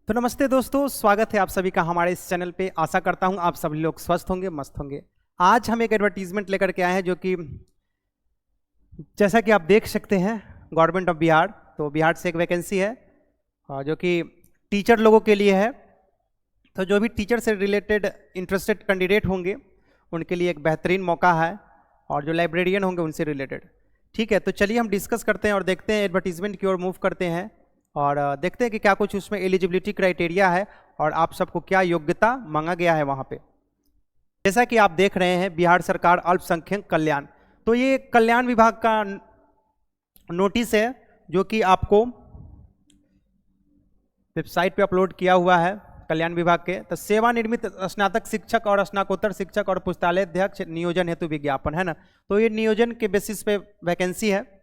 तो नमस्ते दोस्तों, स्वागत है आप सभी का हमारे इस चैनल पे। आशा करता हूँ आप सभी लोग स्वस्थ होंगे, मस्त होंगे। आज हम एक एडवर्टीजमेंट लेकर के आए हैं जो कि जैसा कि आप देख सकते हैं, गवर्नमेंट ऑफ बिहार, तो बिहार से एक वैकेंसी है जो कि टीचर लोगों के लिए है। तो जो भी टीचर से रिलेटेड इंटरेस्टेड कैंडिडेट होंगे उनके लिए एक बेहतरीन मौका है, और जो लाइब्रेरियन होंगे उनसे रिलेटेड। ठीक है, तो चलिए हम डिस्कस करते हैं और देखते हैं, एडवर्टीजमेंट की ओर मूव करते हैं और देखते हैं कि क्या कुछ उसमें एलिजिबिलिटी क्राइटेरिया है और आप सबको क्या योग्यता मांगा गया है वहाँ पे। जैसा कि आप देख रहे हैं, बिहार सरकार अल्पसंख्यक कल्याण, तो ये कल्याण विभाग का नोटिस है जो कि आपको वेबसाइट पे अपलोड किया हुआ है कल्याण विभाग के। तो सेवानिवृत्त स्नातक शिक्षक और स्नातकोत्तर शिक्षक और पुस्तकालय अध्यक्ष नियोजन हेतु विज्ञापन है ना। तो ये नियोजन के बेसिस पे वैकेंसी है।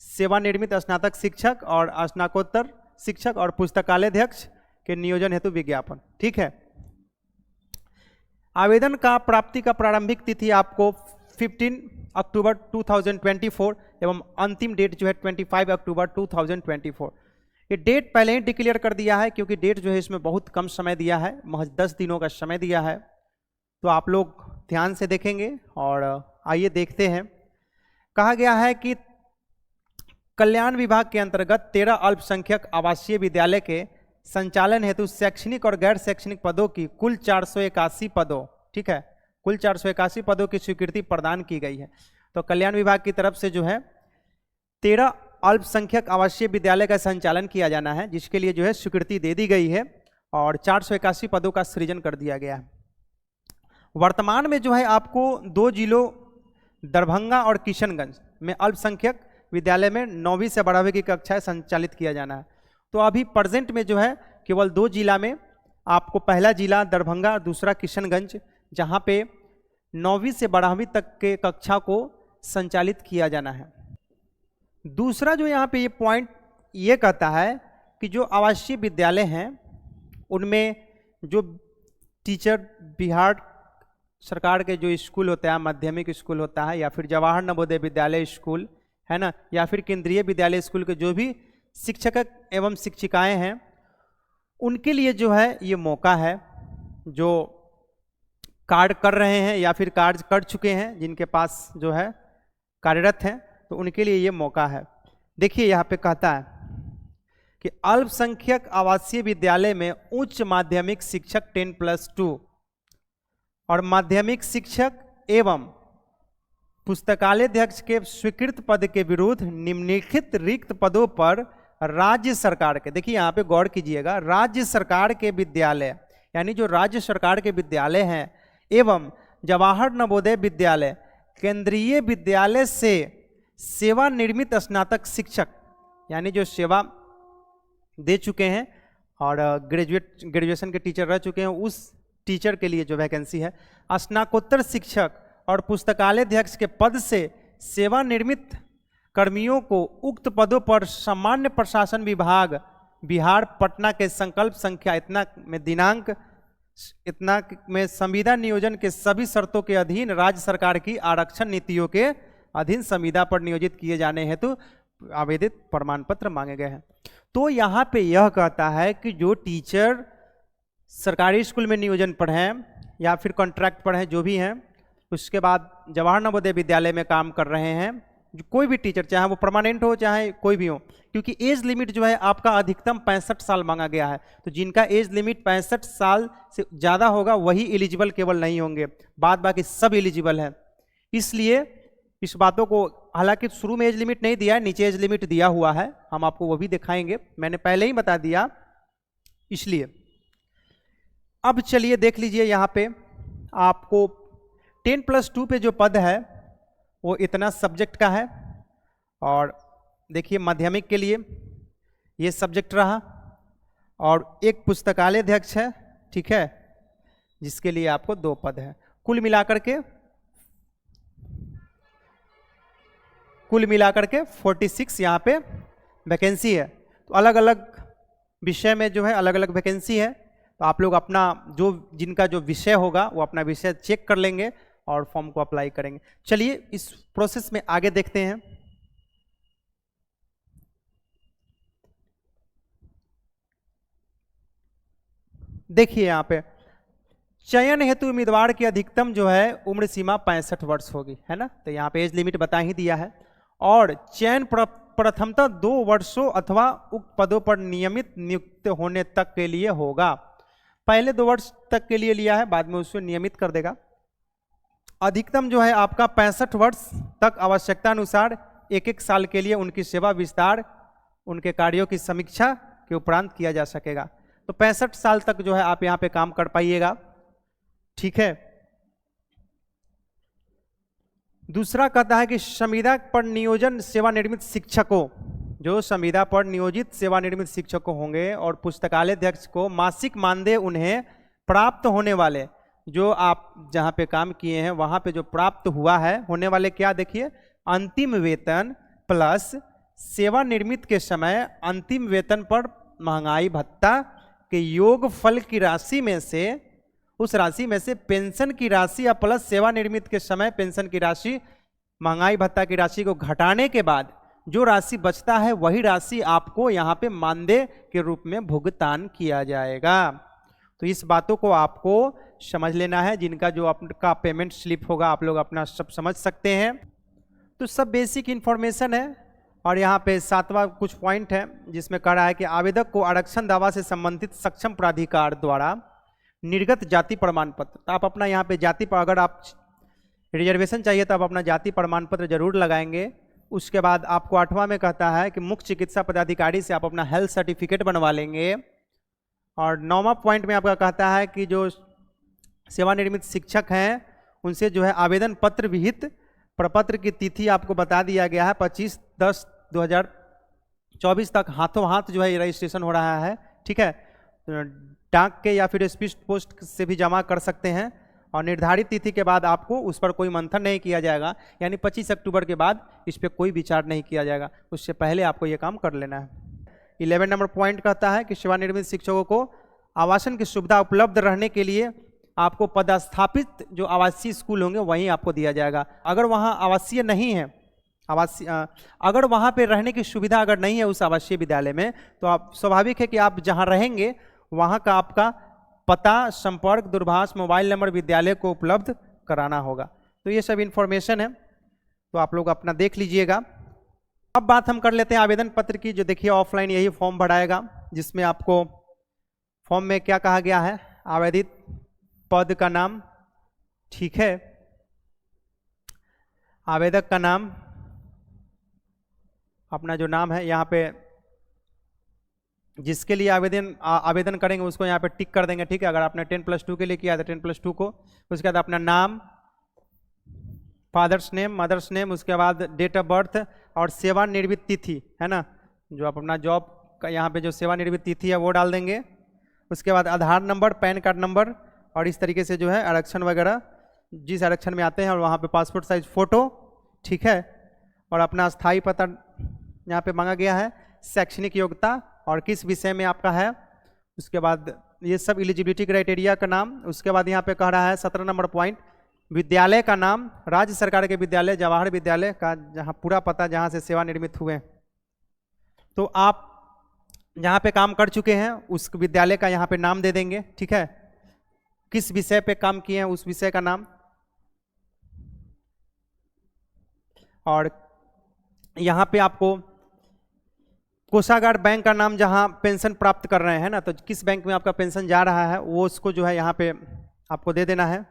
सेवानिवृत्त स्नातक शिक्षक और स्नातकोत्तर शिक्षक और पुस्तकालय अध्यक्ष के नियोजन हेतु विज्ञापन। ठीक है, आवेदन का प्राप्ति का प्रारंभिक तिथि आपको 15 अक्टूबर 2024 एवं अंतिम डेट जो है 25 अक्टूबर 2024। ये डेट पहले ही डिक्लेयर कर दिया है क्योंकि डेट जो है इसमें बहुत कम समय दिया है, महज 10 दिनों का समय दिया है। तो आप लोग ध्यान से देखेंगे और आइए देखते हैं। कहा गया है कि कल्याण विभाग के अंतर्गत 13 अल्पसंख्यक आवासीय विद्यालय के संचालन हेतु शैक्षणिक और गैर शैक्षणिक पदों की कुल 481 पदों, ठीक है, कुल 481 पदों की स्वीकृति प्रदान की गई है। तो कल्याण विभाग की तरफ से जो है 13 अल्पसंख्यक आवासीय विद्यालय का संचालन किया जाना है, जिसके लिए जो है स्वीकृति दे दी गई है और 481 पदों का सृजन कर दिया गया है। वर्तमान में जो है आपको 2 जिलों दरभंगा और किशनगंज में अल्पसंख्यक विद्यालय में 9वीं से 12वीं की कक्षाएं संचालित किया जाना है। तो अभी प्रेजेंट में जो है केवल 2 जिला में आपको, पहला जिला दरभंगा, दूसरा किशनगंज, जहां पे 9वीं से 12वीं तक के कक्षा को संचालित किया जाना है। दूसरा जो यहाँ पे ये पॉइंट ये कहता है कि जो आवासीय विद्यालय हैं उनमें जो टीचर बिहार सरकार के जो स्कूल होता है, माध्यमिक स्कूल होता है या फिर जवाहर नवोदय विद्यालय स्कूल है ना, या फिर केंद्रीय विद्यालय स्कूल के जो भी शिक्षक एवं शिक्षिकाएं हैं उनके लिए जो है ये मौका है। जो कार्य कर रहे हैं या फिर कार्य कर चुके हैं, जिनके पास जो है कार्यरत हैं, तो उनके लिए ये मौका है। देखिए यहाँ पे कहता है कि अल्पसंख्यक आवासीय विद्यालय में उच्च माध्यमिक शिक्षक 10+2 और माध्यमिक शिक्षक एवं पुस्तकालय अध्यक्ष के स्वीकृत पद के विरुद्ध निम्नलिखित रिक्त पदों पर राज्य सरकार के, देखिए यहाँ पे गौर कीजिएगा, राज्य सरकार के विद्यालय, यानी जो राज्य सरकार के विद्यालय हैं एवं जवाहर नवोदय विद्यालय, केंद्रीय विद्यालय से सेवानिवृत्त स्नातक शिक्षक, यानी जो सेवा दे चुके हैं और ग्रेजुएशन के टीचर रह चुके हैं, उस टीचर के लिए जो वैकेंसी है। स्नातकोत्तर शिक्षक और पुस्तकालय अध्यक्ष के पद से सेवानिवृत्त कर्मियों को उक्त पदों पर सामान्य प्रशासन विभाग बिहार पटना के संकल्प संख्या इतना में दिनांक इतना में संविदा नियोजन के सभी शर्तों के अधीन राज्य सरकार की आरक्षण नीतियों के अधीन संविदा पर नियोजित किए जाने हेतु आवेदित प्रमाण पत्र मांगे गए हैं। तो यहाँ पे यह कहता है कि जो टीचर सरकारी स्कूल में नियोजन पर हैं या फिर कॉन्ट्रैक्ट पर हैं, जो भी हैं, उसके बाद जवाहर नवोदय विद्यालय में काम कर रहे हैं, जो कोई भी टीचर, चाहे वो परमानेंट हो चाहे कोई भी हो, क्योंकि एज लिमिट जो है आपका अधिकतम 65 साल मांगा गया है। तो जिनका एज लिमिट 65 साल से ज़्यादा होगा वही एलिजिबल केवल नहीं होंगे, बाद बाकी सब एलिजिबल है। इसलिए इस बातों को, हालांकि शुरू में एज लिमिट नहीं दिया है, नीचे एज लिमिट दिया हुआ है, हम आपको वो भी दिखाएंगे, मैंने पहले ही बता दिया। इसलिए अब चलिए देख लीजिए, यहाँ पे आपको 10+2 पे जो पद है वो इतना सब्जेक्ट का है, और देखिए माध्यमिक के लिए ये सब्जेक्ट रहा, और एक पुस्तकालय अध्यक्ष है, ठीक है, जिसके लिए आपको 2 पद है। कुल मिलाकर के 46 यहाँ पे वैकेंसी है। तो अलग अलग विषय में जो है अलग अलग वैकेंसी है। तो आप लोग अपना जो जिनका जो विषय होगा वो अपना विषय चेक कर लेंगे और फॉर्म को अप्लाई करेंगे। चलिए इस प्रोसेस में आगे देखते हैं। देखिए यहाँ पे चयन हेतु उम्मीदवार की अधिकतम जो है उम्र सीमा 65 वर्ष होगी, है ना। तो यहाँ पे एज लिमिट बता ही दिया है। और चयन प्रथमतः 2 वर्षों अथवा उक्त पदों पर नियमित नियुक्त होने तक के लिए होगा। पहले 2 वर्ष तक के लिए लिया है, बाद में उसको नियमित कर देगा। अधिकतम जो है आपका 65 वर्ष तक आवश्यकता अनुसार 1-1 साल के लिए उनकी सेवा विस्तार, उनके कार्यों की समीक्षा के उपरांत किया जा सकेगा। तो 65 साल तक जो है आप यहाँ पे काम कर पाइएगा, ठीक है। दूसरा कहता है कि संविदा पर नियोजन सेवानिवृत्त शिक्षकों, जो संविदा पर नियोजित सेवानिवृत्त शिक्षकों होंगे और पुस्तकालय अध्यक्ष को मासिक मानदेय उन्हें प्राप्त होने वाले, जो आप जहां पे काम किए हैं वहां पे जो प्राप्त हुआ है होने वाले, क्या देखिए, अंतिम वेतन प्लस सेवानिवृत्त के समय अंतिम वेतन पर महंगाई भत्ता के योग फल की राशि में से, उस राशि में से पेंशन की राशि या प्लस सेवानिवृत्त के समय पेंशन की राशि, महंगाई भत्ता की राशि को घटाने के बाद जो राशि बचता है वही राशि आपको यहाँ पे मानदेय के रूप में भुगतान किया जाएगा। तो इस बातों को आपको समझ लेना है। जिनका जो आपका पेमेंट स्लिप होगा आप लोग अपना सब समझ सकते हैं। तो सब बेसिक इन्फॉर्मेशन है। और यहाँ पे 7वां कुछ पॉइंट है जिसमें कह रहा है कि आवेदक को आरक्षण दावा से संबंधित सक्षम प्राधिकार द्वारा निर्गत जाति प्रमाण पत्र, तो आप अपना यहाँ पे जाति पर, अगर आप रिजर्वेशन चाहिए तो आप अपना जाति प्रमाण पत्र जरूर लगाएंगे। उसके बाद आपको 8वां में कहता है कि मुख्य चिकित्सा पदाधिकारी से आप अपना हेल्थ सर्टिफिकेट बनवा लेंगे। और 9वां पॉइंट में आपका कहता है कि जो सेवानिवृत्त शिक्षक हैं उनसे जो है आवेदन पत्र विहित प्रपत्र की तिथि आपको बता दिया गया है 25/10/2024 तक हाथों हाथ जो है रजिस्ट्रेशन हो रहा है, ठीक है। डाक के या फिर स्पीड पोस्ट से भी जमा कर सकते हैं। और निर्धारित तिथि के बाद आपको उस पर कोई मंथन नहीं किया जाएगा, यानी 25 अक्टूबर के बाद इस पर कोई विचार नहीं किया जाएगा, उससे पहले आपको ये काम कर लेना है। 11 नंबर पॉइंट कहता है कि सेवानिवृत्त शिक्षकों को आवासन की सुविधा उपलब्ध रहने के लिए आपको पदस्थापित जो आवासीय स्कूल होंगे वहीं आपको दिया जाएगा। अगर वहाँ आवासीय नहीं है, अगर वहाँ पे रहने की सुविधा अगर नहीं है उस आवासीय विद्यालय में, तो आप स्वाभाविक है कि आप जहाँ रहेंगे वहाँ का आपका पता, संपर्क, दूरभाष, मोबाइल नंबर विद्यालय को उपलब्ध कराना होगा। तो ये सब इन्फॉर्मेशन है, तो आप लोग अपना देख लीजिएगा। अब बात हम कर लेते हैं आवेदन पत्र की। जो देखिए ऑफलाइन यही फॉर्म भराएगा, जिसमें आपको फॉर्म में क्या कहा गया है, आवेदित पद का नाम, ठीक है, आवेदक का नाम, अपना जो नाम है यहाँ पे जिसके लिए आवेदन करेंगे उसको यहाँ पे टिक कर देंगे, ठीक है। अगर आपने 10+2 के लिए किया तो 10+2 को, उसके बाद अपना नाम, फादर्स नेम, मदर्स नेम, उसके बाद डेट ऑफ बर्थ और सेवानिवृत्त तिथि, है ना, जो आप अपना जॉब का यहाँ पे जो सेवानिवृत्त तिथि है वो डाल देंगे। उसके बाद आधार नंबर, पैन कार्ड नंबर, और इस तरीके से जो है आरक्षण वगैरह जिस आरक्षण में आते हैं, और वहाँ पे पासपोर्ट साइज फोटो, ठीक है। और अपना स्थायी पता यहाँ पे मांगा गया है, शैक्षणिक योग्यता और किस विषय में आपका है। उसके बाद ये सब एलिजिबिलिटी क्राइटेरिया का नाम। उसके बाद यहाँ पे कह रहा है 17 नंबर पॉइंट, विद्यालय का नाम, राज्य सरकार के विद्यालय, जवाहर विद्यालय का जहाँ पूरा पता जहाँ से सेवानिवृत्त हुए, तो आप जहाँ पे काम कर चुके हैं उस विद्यालय का यहाँ पे नाम दे देंगे, ठीक है। किस विषय पे काम किए हैं उस विषय का नाम, और यहाँ पे आपको कोषागार बैंक का नाम, जहाँ पेंशन प्राप्त कर रहे हैं ना, तो किस बैंक में आपका पेंशन जा रहा है वो उसको जो है यहाँ पे आपको दे देना है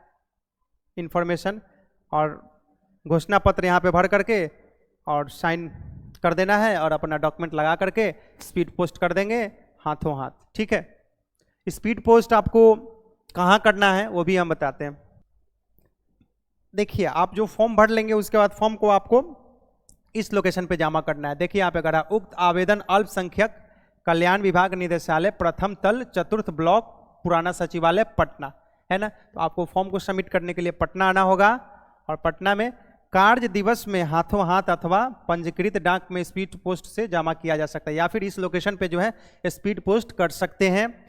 इंफॉर्मेशन। और घोषणा पत्र यहाँ पे भर करके और साइन कर देना है, और अपना डॉक्यूमेंट लगा करके स्पीड पोस्ट कर देंगे हाथों हाथ, ठीक है। स्पीड पोस्ट आपको कहाँ करना है वो भी हम बताते हैं। देखिए आप जो फॉर्म भर लेंगे उसके बाद फॉर्म को आपको इस लोकेशन पे जमा करना है। देखिए यहाँ पे करा उक्त आवेदन अल्पसंख्यक कल्याण विभाग निदेशालय, प्रथम तल, चतुर्थ ब्लॉक, पुराना सचिवालय, पटना, है ना। तो आपको फॉर्म को सबमिट करने के लिए पटना आना होगा, और पटना में कार्य दिवस में हाथों हाथ अथवा पंजीकृत डाक में स्पीड पोस्ट से जमा किया जा सकता है, या फिर इस लोकेशन पे जो है स्पीड पोस्ट कर सकते हैं।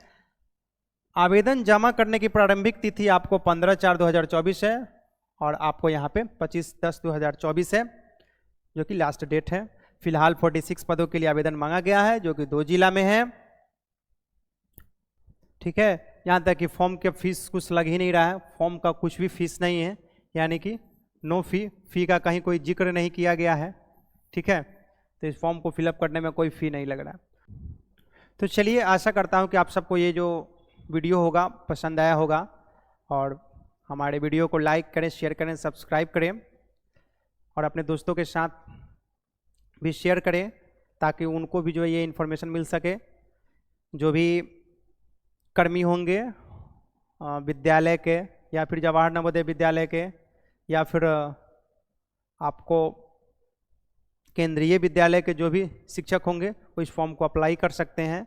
आवेदन जमा करने की प्रारंभिक तिथि आपको 15/4/2024 है, और आपको यहाँ पे 25/10/2024 है जो कि लास्ट डेट है। फिलहाल 46 पदों के लिए आवेदन मांगा गया है जो कि 2 जिला में है, ठीक है। यहाँ तक कि फॉर्म के फीस कुछ लग ही नहीं रहा है, फॉर्म का कुछ भी फीस नहीं है, यानी कि नो फी का कहीं कोई जिक्र नहीं किया गया है। ठीक है, तो इस फॉर्म को फिलअप करने में कोई फ़ी नहीं लग रहा है। तो चलिए, आशा करता हूँ कि आप सबको ये जो वीडियो होगा पसंद आया होगा, और हमारे वीडियो को लाइक करें, शेयर करें, सब्सक्राइब करें, और अपने दोस्तों के साथ भी शेयर करें ताकि उनको भी जो है ये इन्फॉर्मेशन मिल सके। जो भी कर्मी होंगे विद्यालय के, या फिर जवाहर नवोदय विद्यालय के, या फिर आपको केंद्रीय विद्यालय के जो भी शिक्षक होंगे वो इस फॉर्म को अप्लाई कर सकते हैं,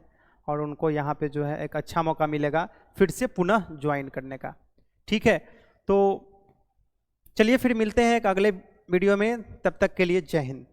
और उनको यहाँ पे जो है एक अच्छा मौका मिलेगा फिर से पुनः ज्वाइन करने का। ठीक है, तो चलिए फिर मिलते हैं एक अगले वीडियो में, तब तक के लिए जय हिंद।